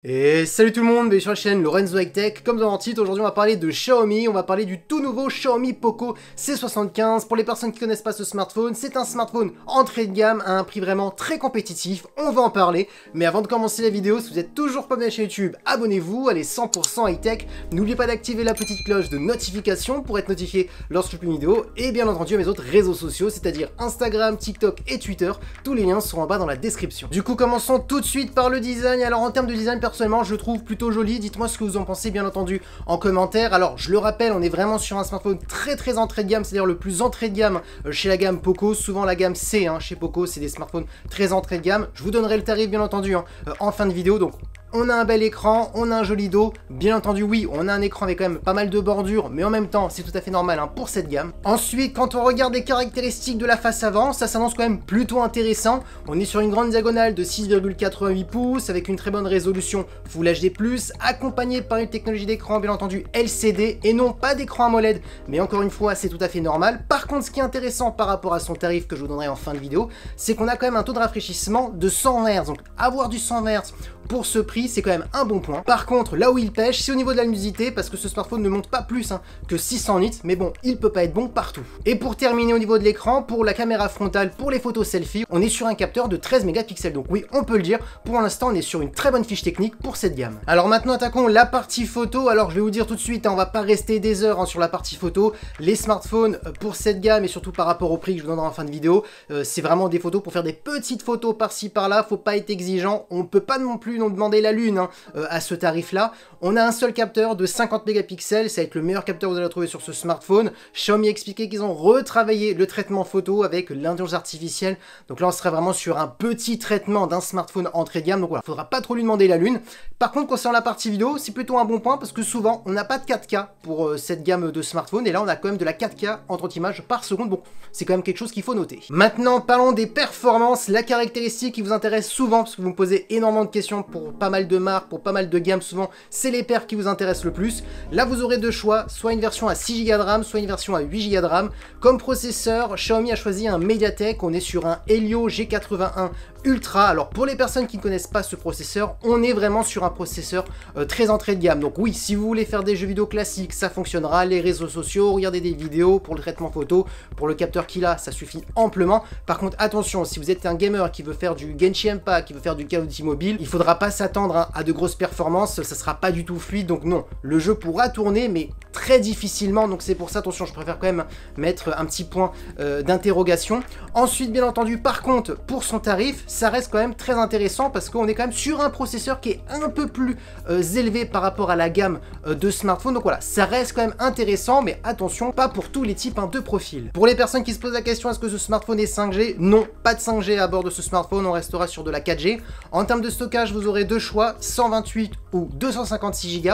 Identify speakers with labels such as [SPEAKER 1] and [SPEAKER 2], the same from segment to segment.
[SPEAKER 1] Et salut tout le monde, bienvenue sur la chaîne Lorenzo High Tech. Comme dans le titre, aujourd'hui on va parler de Xiaomi, on va parler du tout nouveau Xiaomi Poco C75. Pour les personnes qui connaissent pas ce smartphone, c'est un smartphone entrée de gamme à un prix vraiment très compétitif, on va en parler. Mais avant de commencer la vidéo, si vous êtes toujours pas bien chez YouTube, abonnez-vous, allez 100% High Tech. N'oubliez pas d'activer la petite cloche de notification pour être notifié lorsque je publie une vidéo. Et bien entendu à mes autres réseaux sociaux, c'est-à-dire Instagram, TikTok et Twitter. Tous les liens seront en bas dans la description. Du coup, commençons tout de suite par le design. Alors en termes de design, personnellement je le trouve plutôt joli, dites-moi ce que vous en pensez bien entendu en commentaire. Alors je le rappelle, on est vraiment sur un smartphone très entrée de gamme, c'est-à-dire le plus entrée de gamme chez la gamme Poco, souvent la gamme C chez Poco, c'est des smartphones très entrée de gamme. Je vous donnerai le tarif bien entendu en fin de vidéo, donc on a un bel écran, on a un joli dos, bien entendu oui, on a un écran avec quand même pas mal de bordures, mais en même temps c'est tout à fait normal pour cette gamme. Ensuite, quand on regarde les caractéristiques de la face avant, ça s'annonce quand même plutôt intéressant. On est sur une grande diagonale de 6,88 pouces avec une très bonne résolution Full HD+, accompagnée par une technologie d'écran bien entendu LCD et non pas d'écran AMOLED, mais encore une fois c'est tout à fait normal. Par contre, ce qui est intéressant par rapport à son tarif que je vous donnerai en fin de vidéo, c'est qu'on a quand même un taux de rafraîchissement de 100 Hz, donc avoir du 100 Hz pour ce prix, c'est quand même un bon point. Par contre, là où il pêche, c'est au niveau de la luminosité, parce que ce smartphone ne monte pas plus que 600 nits, mais bon, il peut pas être bon partout. Et pour terminer au niveau de l'écran, pour la caméra frontale, pour les photos selfie, on est sur un capteur de 13 mégapixels. Donc oui, on peut le dire, pour l'instant, on est sur une très bonne fiche technique pour cette gamme. Alors maintenant, attaquons la partie photo. Alors je vais vous dire tout de suite, on va pas rester des heures sur la partie photo. Les smartphones pour cette gamme, et surtout par rapport au prix que je vous donnerai en fin de vidéo, c'est vraiment des photos pour faire des petites photos par-ci par-là, faut pas être exigeant, on peut pas non plus demander la lune à ce tarif là. On a un seul capteur de 50 mégapixels, ça va être le meilleur capteur que vous allez trouver sur ce smartphone. Xiaomi a expliqué qu'ils ont retravaillé le traitement photo avec l'intelligence artificielle, donc là on serait vraiment sur un petit traitement d'un smartphone entrée de gamme, donc voilà, faudra pas trop lui demander la lune. Par contre, concernant la partie vidéo, c'est plutôt un bon point parce que souvent on n'a pas de 4K pour cette gamme de smartphone, et là on a quand même de la 4K en 30 images par seconde, bon c'est quand même quelque chose qu'il faut noter. Maintenant parlons des performances, la caractéristique qui vous intéresse souvent, parce que vous me posez énormément de questions pour pas mal de marques, pour pas mal de gammes, souvent c'est les perfs qui vous intéressent le plus. Là vous aurez deux choix, soit une version à 6 Go de RAM, soit une version à 8 Go de RAM. Comme processeur, Xiaomi a choisi un Mediatek, on est sur un Helio G81 Ultra. Alors pour les personnes qui ne connaissent pas ce processeur, on est vraiment sur un processeur très entrée de gamme. Donc oui, si vous voulez faire des jeux vidéo classiques, ça fonctionnera, les réseaux sociaux, regarder des vidéos, pour le traitement photo, pour le capteur qu'il a, ça suffit amplement. Par contre attention, si vous êtes un gamer qui veut faire du Genshin Impact, qui veut faire du Call of Duty mobile, il faudra pas s'attendre à de grosses performances, ça sera pas du tout fluide, donc non, le jeu pourra tourner mais très difficilement, donc c'est pour ça, attention, je préfère quand même mettre un petit point d'interrogation. Ensuite, bien entendu, par contre, pour son tarif, ça reste quand même très intéressant parce qu'on est quand même sur un processeur qui est un peu plus élevé par rapport à la gamme de smartphones, donc voilà, ça reste quand même intéressant, mais attention, pas pour tous les types de profils. Pour les personnes qui se posent la question, est-ce que ce smartphone est 5G? Non, pas de 5G à bord de ce smartphone, on restera sur de la 4G. En termes de stockage, vous aurez deux choix, 128 ou 256 Go.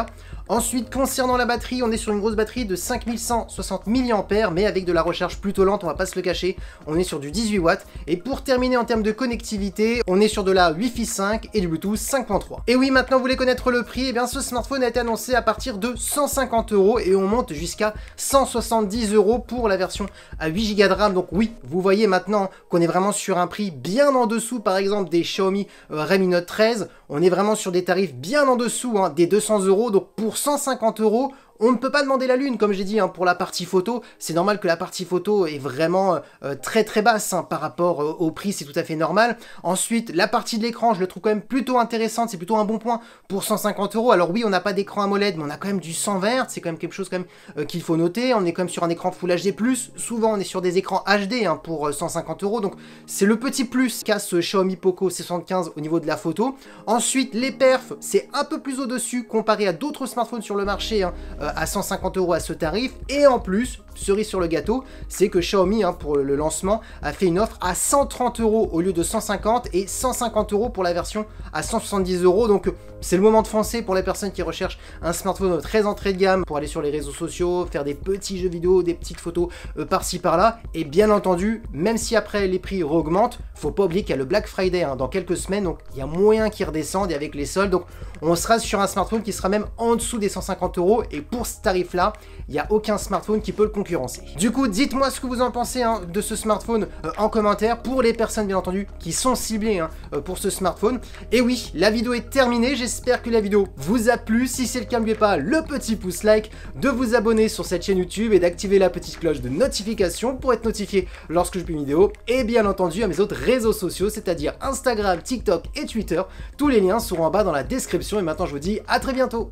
[SPEAKER 1] Ensuite, concernant la batterie, on est sur une grosse batterie de 5160 mAh, mais avec de la recharge plutôt lente, on va pas se le cacher, on est sur du 18 watts. Et pour terminer en termes de connectivité, on est sur de la Wi-Fi 5 et du Bluetooth 5.3. Et oui, maintenant vous voulez connaître le prix, et bien ce smartphone a été annoncé à partir de 150 € et on monte jusqu'à 170 € pour la version à 8 Go de RAM. Donc oui, vous voyez maintenant qu'on est vraiment sur un prix bien en dessous, par exemple des Xiaomi Redmi Note 13, on est vraiment sur des tarifs bien en dessous des 200 €, donc pour 150 €, on ne peut pas demander la lune, comme j'ai dit, pour la partie photo. C'est normal que la partie photo est vraiment très basse par rapport au prix, c'est tout à fait normal. Ensuite, la partie de l'écran, je le trouve quand même plutôt intéressante, c'est plutôt un bon point pour 150 €. Alors oui, on n'a pas d'écran AMOLED, mais on a quand même du 120 Hz, c'est quand même quelque chose quand même qu'il faut noter. On est quand même sur un écran Full HD+, souvent on est sur des écrans HD pour 150 €, donc c'est le petit plus qu'a ce Xiaomi Poco C75 au niveau de la photo. Ensuite, les perfs, c'est un peu plus au-dessus comparé à d'autres smartphones sur le marché, à 150 € à ce tarif, et en plus, cerise sur le gâteau, c'est que Xiaomi pour le lancement a fait une offre à 130 € au lieu de 150 et 150 € pour la version à 170 €, donc c'est le moment de foncer pour les personnes qui recherchent un smartphone très entrée de gamme pour aller sur les réseaux sociaux, faire des petits jeux vidéo, des petites photos par-ci par-là. Et bien entendu, même si après les prix augmentent, faut pas oublier qu'il y a le Black Friday dans quelques semaines, donc il y a moyen qu'ils redescendent, et avec les soldes, donc on sera sur un smartphone qui sera même en dessous des 150 €, et pour ce tarif là, il n'y a aucun smartphone qui peut le concurrencer. concurrencer. Du coup, dites-moi ce que vous en pensez de ce smartphone en commentaire, pour les personnes bien entendu qui sont ciblées pour ce smartphone. Et oui, la vidéo est terminée, j'espère que la vidéo vous a plu. Si c'est le cas, n'oubliez pas le petit pouce like, de vous abonner sur cette chaîne YouTube et d'activer la petite cloche de notification pour être notifié lorsque je publie une vidéo, et bien entendu à mes autres réseaux sociaux, c'est-à-dire Instagram, TikTok et Twitter. Tous les liens seront en bas dans la description et maintenant je vous dis à très bientôt.